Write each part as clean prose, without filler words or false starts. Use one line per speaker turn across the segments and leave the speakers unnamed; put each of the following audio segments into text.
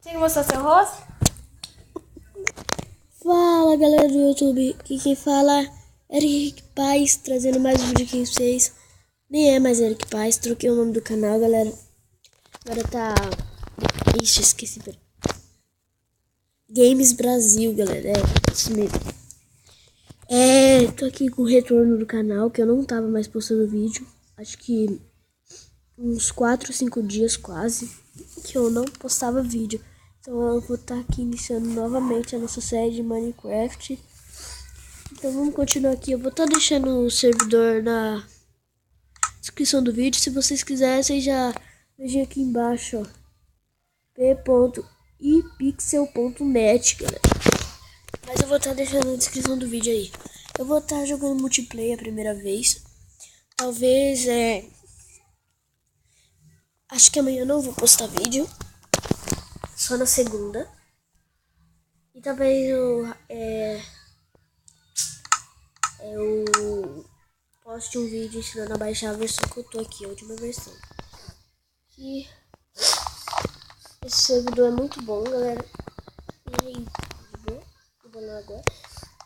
Tem que mostrar seu rosto?
Fala galera do YouTube, aqui quem fala é Eric Paz, trazendo mais um vídeo aqui pra vocês. Nem é mais Eric Paz, troquei o nome do canal, galera. Agora tá... Ixi, esqueci, pera. Games Brasil, galera, é isso mesmo. Tô aqui com o retorno do canal, que eu não tava mais postando vídeo. Acho que uns 4 ou 5 dias quase, que eu não postava vídeo. Então eu vou estar aqui iniciando novamente a nossa série de Minecraft. Então vamos continuar aqui. Eu vou estar deixando o servidor na descrição do vídeo. Se vocês quiserem, vocês já vejam aqui embaixo, ó. p.ipixel.net, galera. Mas eu vou estar deixando na descrição do vídeo aí. Eu vou estar jogando multiplayer a primeira vez. Talvez, acho que amanhã eu não vou postar vídeo. Só na segunda. E talvez eu poste um vídeo ensinando a baixar a versão que eu tô aqui, a última versão. E esse servidor é muito bom, galera. E aí, de boa? Vou lá agora.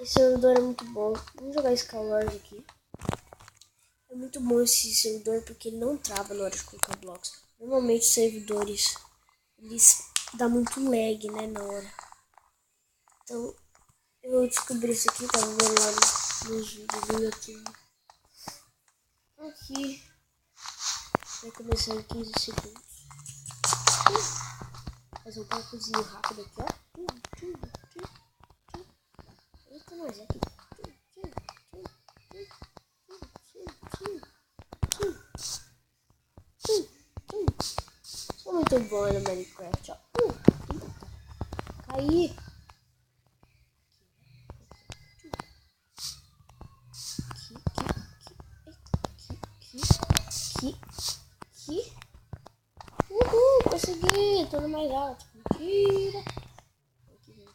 Esse servidor é muito bom. Vamos jogar Skywars aqui. É muito bom esse servidor porque ele não trava na hora de colocar blocos. Normalmente os servidores, eles dão muito lag, né, na hora. Então, eu descobri isso aqui, tava vendo lá nos vídeos do YouTube. Aqui, vai começar em 15 segundos. Fazer um parkourzinho rápido aqui, ó. Eita, nós aqui. Sou muito bom no Minecraft, ó. Caí. Aqui. Uhul, consegui. Tô no mais alto. Mentira. Aqui.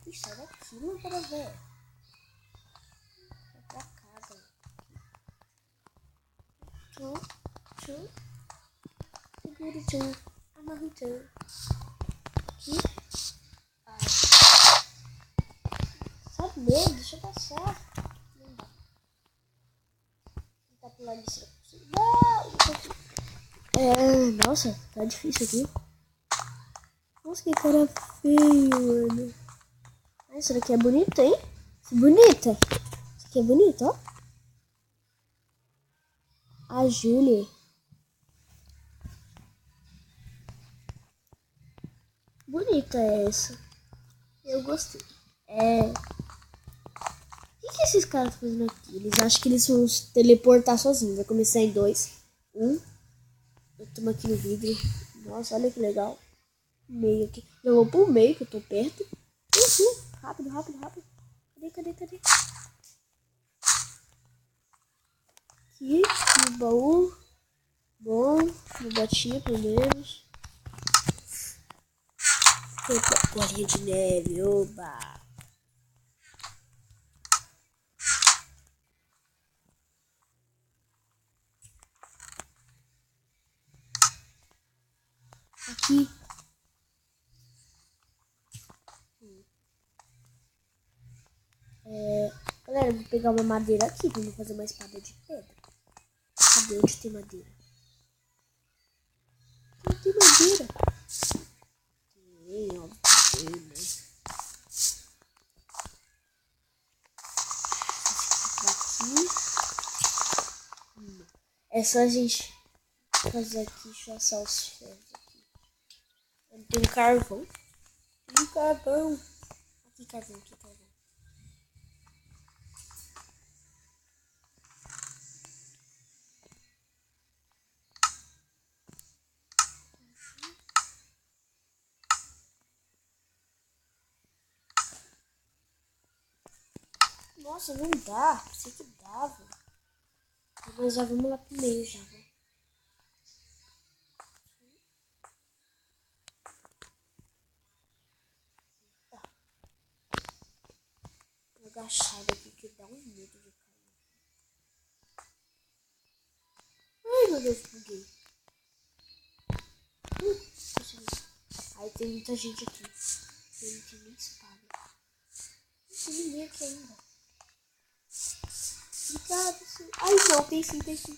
Ih, sai daqui, não para ver. Vai pra cá, galera. Tchum. Segura o tchum. Amarra o tchum. Aqui. Ai. Sabe mesmo? Deixa eu passar. Não dá. Tá pro lado de cima. Nossa, tá difícil aqui. Nossa, que cara feio, mano. Ai, isso daqui é bonito, hein? Bonita. Isso aqui é bonito, ó. A Julie. Bonita essa. Eu gostei. O que esses caras estão fazendo aqui? Eles acham que eles vão se teleportar sozinhos. Vai começar em 2. Eu tô aqui no vidro. Nossa, olha que legal. Meio aqui. Eu vou pro meio, que eu tô perto. Rápido. Cadê? Aqui, no baú. Bom, no botinha pelo menos. Opa, bolinha de neve, oba. Aqui. Galera, eu vou pegar uma madeira aqui pra fazer uma espada de pedra. Cadê? Onde tem madeira? Não tem madeira. Tem, óbvio que tem, né? Aqui. É só a gente fazer aqui, deixa eu assar os ferros aqui. Tem um carvão. Aqui, carvão. Nossa, não dá. Pensei que dava. Mas já vamos lá pro meio já. Tá. Vou agachar aqui que dá um medo de cair. meu Deus, buguei. Aí tem muita gente aqui. Tem nem espada. Não tem ninguém aqui ainda. Obrigado, sim. Ai, não, tem sim. Tem sim.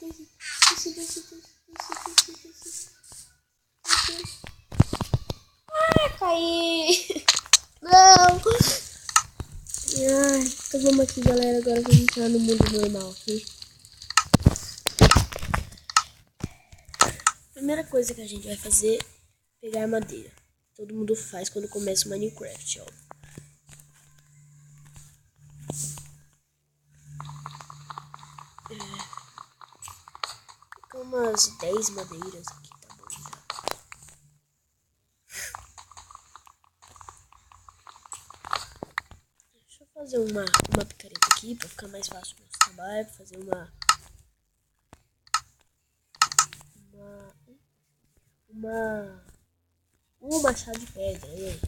Ah, caí. Não. Ai, então vamos aqui, galera. Agora vamos entrar no mundo normal, ok? Primeira coisa que a gente vai fazer é pegar madeira. Todo mundo faz quando começa o Minecraft, ó. Fica umas 10 madeiras aqui, tá bom já. Deixa eu fazer uma picareta aqui pra ficar mais fácil o nosso trabalho. Fazer um machado de pedra. E aí?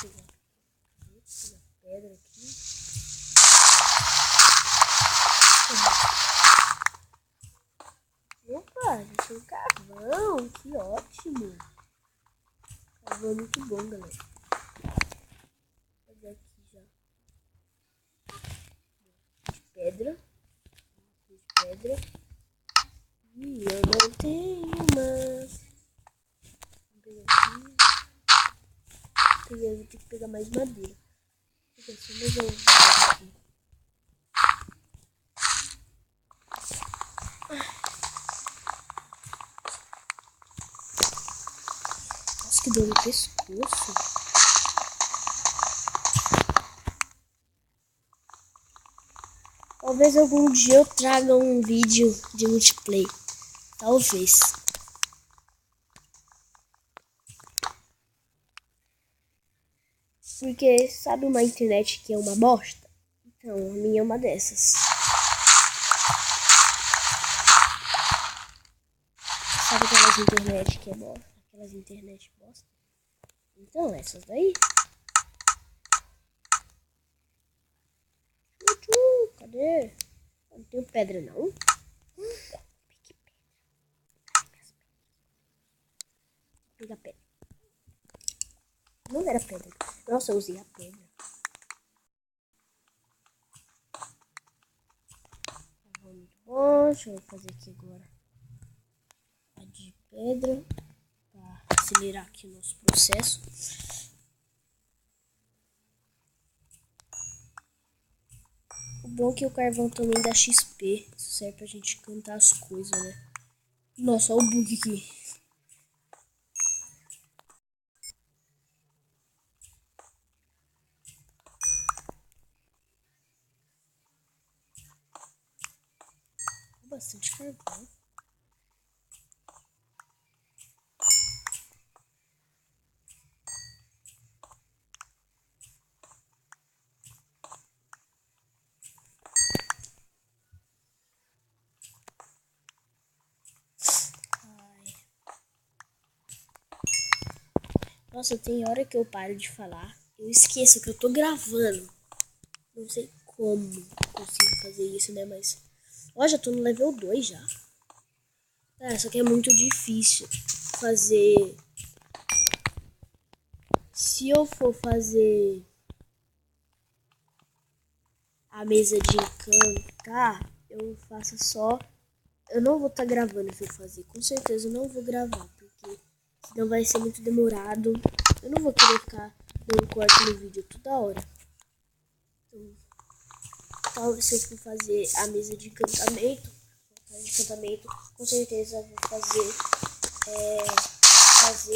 Pegar pedra aqui. Opa, já tem um carvão. Que ótimo. Carvão é muito bom, galera. Vou fazer aqui já. De pedra. E eu não tenho mais. Vou pegar aqui. Eu vou ter que pegar mais madeira. Vou pegar só mais uma aqui. Nossa, que dor no pescoço. Talvez algum dia eu traga um vídeo de multiplayer. Talvez. Porque sabe uma internet que é uma bosta? Então, a minha é uma dessas. Sabe aquelas internet que é bosta? Aquelas internet bosta? Então, essas daí. Cadê? Não tenho pedra, não. Pegar pedra. Não era pedra. Nossa, eu usei a pedra. Muito bom. Deixa eu fazer aqui agora a de pedra. Para acelerar aqui o nosso processo. O bom é que o carvão também dá XP. Isso serve pra gente cantar as coisas, né? Nossa, olha o bug aqui. Bastante carvão. Nossa, tem hora que eu paro de falar. Eu esqueço que eu tô gravando. Não sei como consigo fazer isso, né? Mas... Ó, já tô no level 2 já. Só que é muito difícil fazer... Se eu for fazer a mesa de encantar, eu faço só... Eu não vou estar gravando se eu fazer. Com certeza eu não vou gravar, porque senão vai ser muito demorado. Eu não vou querer ficar dando corte no vídeo toda hora. Então, se eu for fazer a mesa de encantamento, com certeza eu vou fazer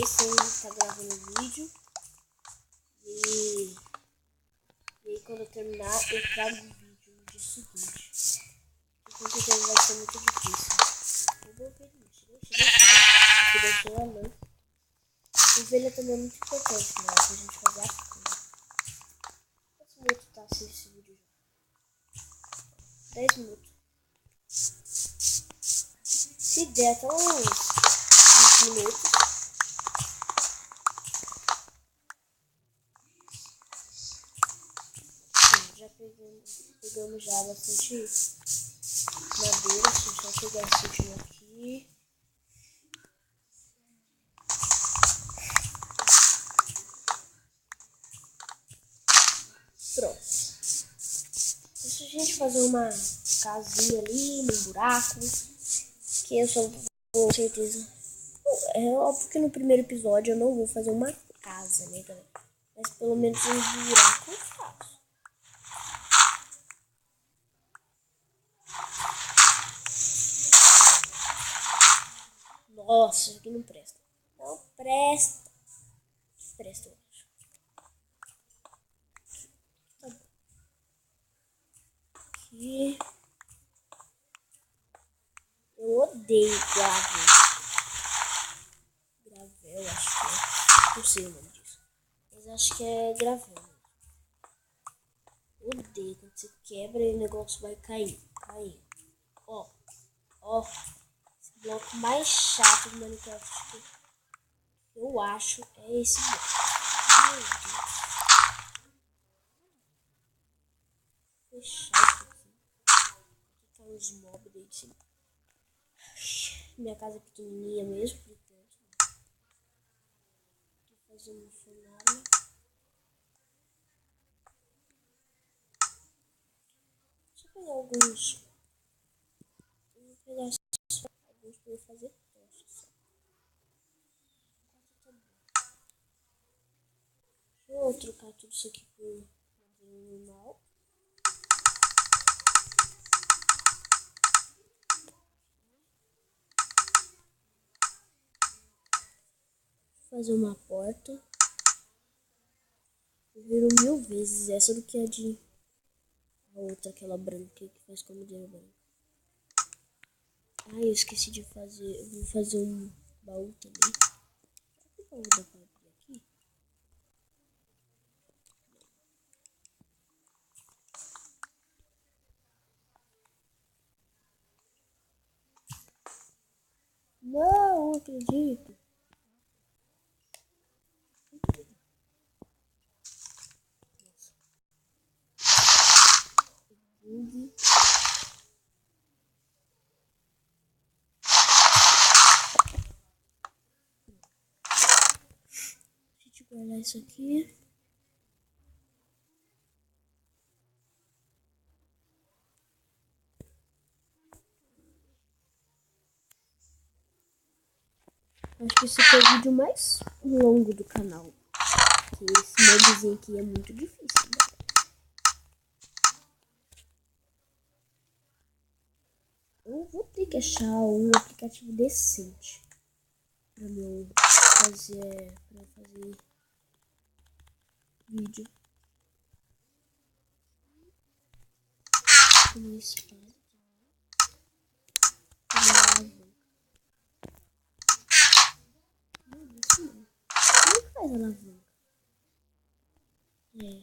sem estar gravando o vídeo. E aí quando eu terminar, eu trago o vídeo no dia seguinte. Com certeza vai ser muito difícil. Eu vou ver isso. Deixa a lã. Ovelha também é muito importante, né? Pra gente fazer a coisa. Quantos minutos tá assim esse vídeo já? 10 minutos. Se der até uns 20 minutos. Já pegamos já bastante madeira, assim, só pegar esse último aqui. Pronto. Deixa a gente fazer uma casinha ali no buraco, que eu só vou, com certeza. É óbvio que no primeiro episódio eu não vou fazer uma casa, né, galera? Mas pelo menos um buraco eu faço. Nossa, isso aqui não presta. Não presta. Presta, eu acho. Tá bom. Aqui. Eu odeio gravel. Gravel, acho que é. Não sei o nome disso. Mas acho que é gravel. Eu odeio quando você quebra e o negócio vai cair. Caindo. Ó. Ó. Esse bloco mais chato do Minecraft que eu acho é esse bloco. Meu Deus. Fechar isso aqui. Aqui tá uns mobs aí de cima. Minha casa é pequenininha mesmo, portanto. Vou fazer um fornalha. Deixa eu pegar alguns. Vou pegar só alguns pra eu fazer tocha só. Deixa eu trocar tudo isso aqui por madeira normal. Fazer uma porta. Eu viro 1000 vezes essa do que a de a outra, aquela branca que faz com a madeira branca. Ah, eu esqueci de fazer. Eu vou fazer um baú também. O baú dá pra abrir aqui? Não acredito. Bug. Deixa eu guardar isso aqui. Acho que esse foi o vídeo mais longo do canal. Porque esse modzinho aqui é muito difícil, né? Eu vou ter que achar um aplicativo decente pra eu fazer vídeo. Uma espada. Uma alavanca. Não,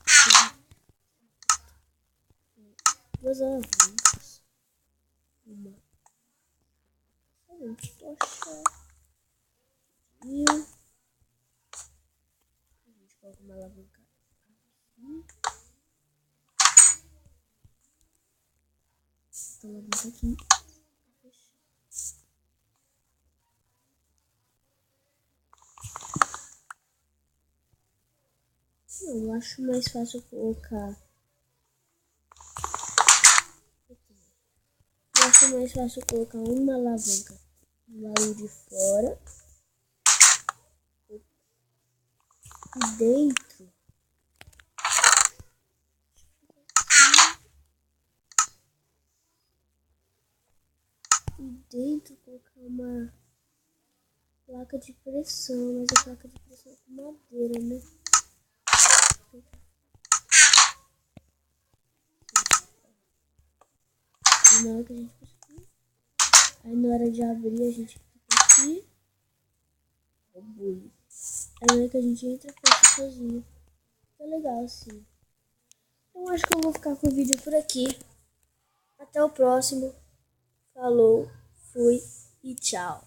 isso não. Como faz alavanca? Duas alavancas. Uma tocha. E a gente coloca uma alavanca aqui. Essa alavanca aqui. Não, eu acho mais fácil colocar. Eu acho mais fácil colocar uma alavanca do lado de fora. E dentro. E dentro colocar uma placa de pressão. Mas a placa de pressão é com madeira, né? E na hora que a gente conseguir. Aí na hora de abrir a gente fica aqui. O bulho. Aí na hora que a gente entra, fecha sozinho. É legal assim. Então acho que eu vou ficar com o vídeo por aqui. Até o próximo. Falou, fui e tchau.